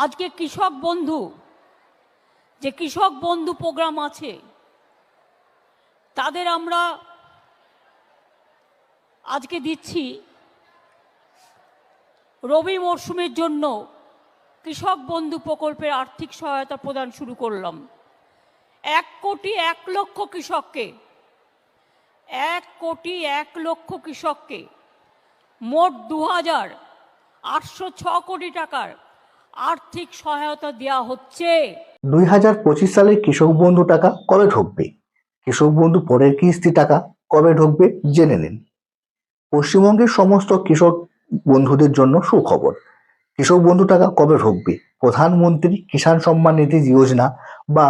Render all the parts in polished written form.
আজকে কৃষক বন্ধু যে কৃষক বন্ধু প্রোগ্রাম আছে তাদের আমরা আজকে দিচ্ছি রবি মরশুমের জন্য কৃষক বন্ধু প্রকল্পের আর্থিক সহায়তা প্রদান শুরু করলাম। 1,01,00,000 কৃষককে 1,01,00,000 কৃষককে মোট 2,806 কোটি টাকার আর্থিক সহায়তা দেওয়া হচ্ছে। 2025 সালের কৃষক বন্ধু টাকা কবে ঢুকবে? কৃষক বন্ধু পরের কিস্তি টাকা কবে ঢুকবে জেনে নিন। পশ্চিমবঙ্গের সমস্ত কৃষক বন্ধুদের জন্য সুখবর। কৃষক বন্ধু টাকা কবে ঢুকবে? প্রধানমন্ত্রী কিষাণ সম্মান নিধি যোজনা বা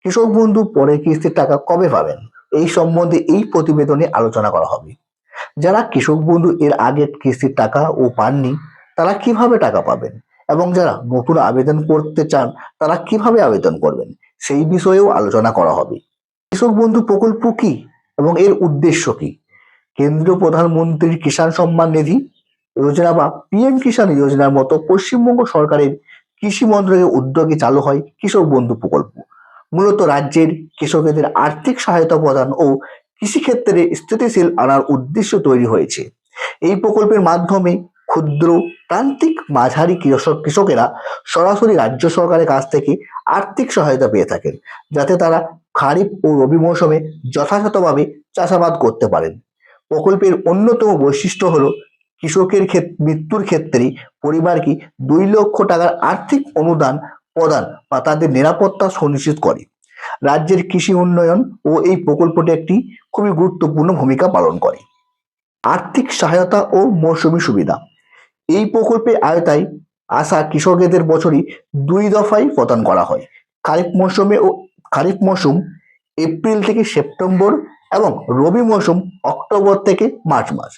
কৃষক বন্ধু পরের কিস্তির টাকা কবে পাবেন, এই সম্বন্ধে এই প্রতিবেদনে আলোচনা করা হবে। যারা কৃষক বন্ধু এর আগের কিস্তির টাকা ও পাননি তারা কিভাবে টাকা পাবেন এবং যারা নতুন আবেদন করতে চান তারা কিভাবে আবেদন করবেন সেই বিষয়েও আলোচনা করা হবে। কৃষক বন্ধু প্রকল্প কি এবং এর উদ্দেশ্য কি? কেন্দ্রীয় প্রধানমন্ত্রীর কিষাণ সম্মান নিধি যোজনা বা পিএম কিষাণ যোজনার মতো পশ্চিমবঙ্গ সরকারের কৃষি মন্ত্রকের উদ্যোগে চালু হয় কৃষক বন্ধু প্রকল্প। মূলত রাজ্যের কৃষকদের আর্থিক সহায়তা প্রদান ও কৃষিক্ষেত্রে স্থিতিশীল আনার উদ্দেশ্য তৈরি হয়েছে। এই প্রকল্পের মাধ্যমে ক্ষুদ্র, প্রান্তিক, মাঝারি কৃষকেরা সরাসরি রাজ্য সরকারের কাছ থেকে আর্থিক সহায়তা পেয়ে থাকেন, যাতে তারা খারিফ ও রবি মৌসুমে যথাযথভাবে চাষাবাদ করতে পারেন। প্রকল্পের অন্যতম বৈশিষ্ট্য হলো কৃষকের মৃত্যুর ক্ষেত্রে পরিবারকে 2 লক্ষ টাকার আর্থিক অনুদান প্রদান বা তাদের নিরাপত্তা সুনিশ্চিত করে। রাজ্যের কৃষি উন্নয়ন ও এই প্রকল্পটি একটি খুবই গুরুত্বপূর্ণ ভূমিকা পালন করে। আর্থিক সহায়তা ও মৌসুমী সুবিধা। এই প্রকল্পের আওতায় আসা কৃষকদের বছরে 2 দফায় প্রদান করা হয়। খারিফ মৌসুম এপ্রিল থেকে সেপ্টেম্বর এবং রবি মৌসুম অক্টোবর থেকে মার্চ মাস।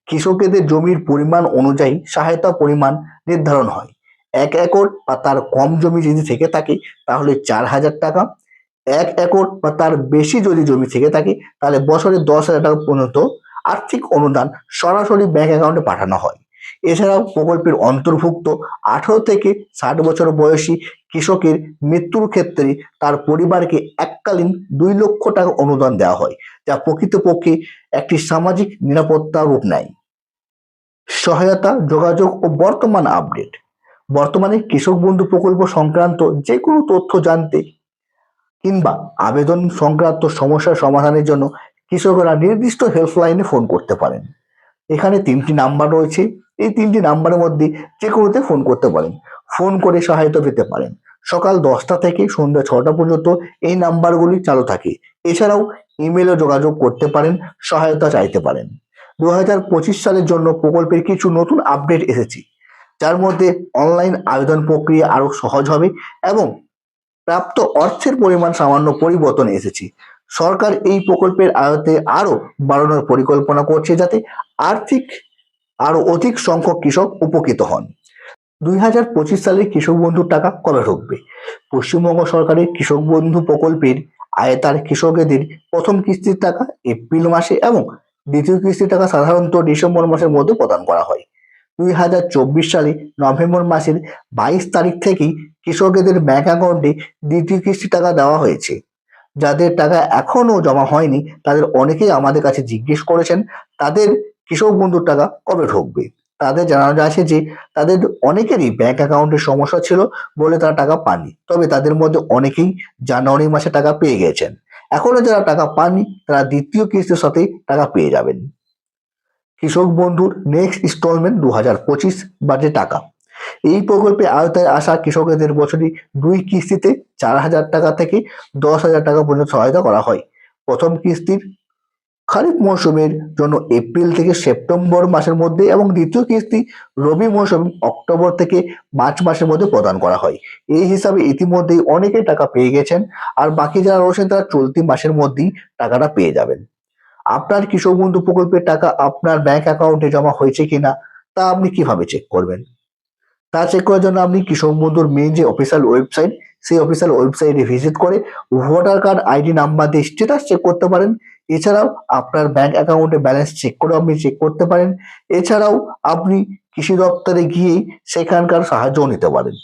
কৃষকদের জমির পরিমাণ অনুযায়ী সহায়তা পরিমাণ নির্ধারণ হয়। 1 একর বা তার কম জমি যদি থেকে থাকে তাহলে 4,000 টাকা, 1 একর বা তার বেশি যদি জমি থেকে থাকে তাহলে বছরে 10,000 টাকা পর্যন্ত আর্থিক অনুদান সরাসরি ব্যাংক অ্যাকাউন্টে পাঠানো হয়। এছাড়াও প্রকল্পের অন্তর্ভুক্ত 18 থেকে 60 বছর বয়সী কৃষকের মৃত্যুর ক্ষেত্রে তার পরিবারকে এককালীন 2 লক্ষ টাকা অনুদান দেওয়া হয়, যা প্রকৃতপক্ষে একটি সামাজিক নিরাপত্তা রূপ নেয়। সহায়তা, যোগাযোগ ও বর্তমান আপডেট। বর্তমানে কৃষক বন্ধু প্রকল্প সংক্রান্ত যে কোনো তথ্য জানতে কিংবা আবেদন সংক্রান্ত সমস্যার সমাধানের জন্য কৃষকরা নির্দিষ্ট হেল্পলাইনে ফোন করতে পারেন। এখানে 3টি নাম্বার রয়েছে। এই 3টি নাম্বারের মধ্যে যে কোনোতে ফোন করতে পারেন, ফোন করে সহায়তা পেতে পারেন। সকাল 10টা থেকে সন্ধ্যা 6টা পর্যন্ত এই নাম্বারগুলি চালু থাকে। এছাড়াও ইমেলে যোগাযোগ করতে পারেন, সহায়তা চাইতে পারেন। 2025 সালের জন্য প্রকল্পের কিছু নতুন আপডেট এসেছে, যার মধ্যে অনলাইন আবেদন প্রক্রিয়া আরো সহজ হবে এবং প্রাপ্ত অর্থের পরিমাণ সামান্য পরিবর্তন এসেছে। সরকার এই প্রকল্পের আয়তে আরো বাড়ানোর পরিকল্পনা করছে, যাতে আরো অধিক সংখ্যক কৃষক উপকৃত হন। 2025 সালে কৃষক বন্ধুর টাকা কবে ঢুকবে? পশ্চিমবঙ্গ সরকারের কৃষক বন্ধু প্রকল্পের আয়তার কৃষকদের প্রথম কিস্তির টাকা এপ্রিল মাসে এবং দ্বিতীয় কিস্তির টাকা সাধারণত ডিসেম্বর মাসের মধ্যে প্রদান করা হয়। 2024 সালে নভেম্বর মাসের 22 তারিখ থেকেই কৃষকদের ব্যাংক অ্যাকাউন্টে দ্বিতীয় কিস্তির টাকা দেওয়া হয়েছে। যাদের টাকা এখনো জমা হয়নি তাদের অনেকেই আমাদের কাছে জিজ্ঞেস করেছেন তাদের কৃষক বন্ধুর টাকা কবে ঢুকবে। তাদের জানানো যাচ্ছে যে তাদের অনেকেরই ব্যাংক অ্যাকাউন্টের সমস্যা ছিল বলে তারা টাকা পাননি, তবে তাদের মধ্যে অনেকেই জানুয়ারি মাসে টাকা পেয়ে গেছেন। এখনো যারা টাকা পাননি তারা দ্বিতীয় কিস্তির সাথেই টাকা পেয়ে যাবেন। কৃষক বন্ধুর নেক্সট ইনস্টলমেন্ট 2025 বাজে টাকা। এই প্রকল্পে আওতায় আসা কৃষকদের বছরে 2 কিস্তিতে 4,000 টাকা থেকে 10,000 টাকা পর্যন্ত সহায়তা করা হয়। প্রথম কিস্তির খারিফ মৌসুমের জন্য এপ্রিল থেকে সেপ্টেম্বর মাসের মধ্যে এবং দ্বিতীয় কিস্তি রবি মৌসুম অক্টোবর থেকে মার্চ মাসের মধ্যে প্রদান করা হয়। এই হিসাবে ইতিমধ্যেই অনেকেই টাকা পেয়ে গেছেন, আর বাকি যারা রয়েছেন তারা চলতি মাসের মধ্যেই টাকাটা পেয়ে যাবেন। আপনার কৃষক বন্ধু প্রকল্পের টাকা আপনার ব্যাংক অ্যাকাউন্টে জমা হয়েছে কিনা তা আপনি কিভাবে চেক করবেন? তা চেক করার জন্য আপনি কৃষক বন্ধুর মেইন যে অফিসিয়াল ওয়েবসাইট, সেই অফিসিয়াল ওয়েবসাইটে ভিজিট করে ভোটার কার্ড আইডি নাম্বার দিয়ে স্ট্যাটাস চেক করতে পারেন। এছাড়াও আপনার ব্যাংক অ্যাকাউন্টে ব্যালেন্স চেক করে আপনি চেক করতে পারেন। এছাড়াও আপনি কৃষি দপ্তরে গিয়েই সেখানকার সাহায্যও নিতে পারেন।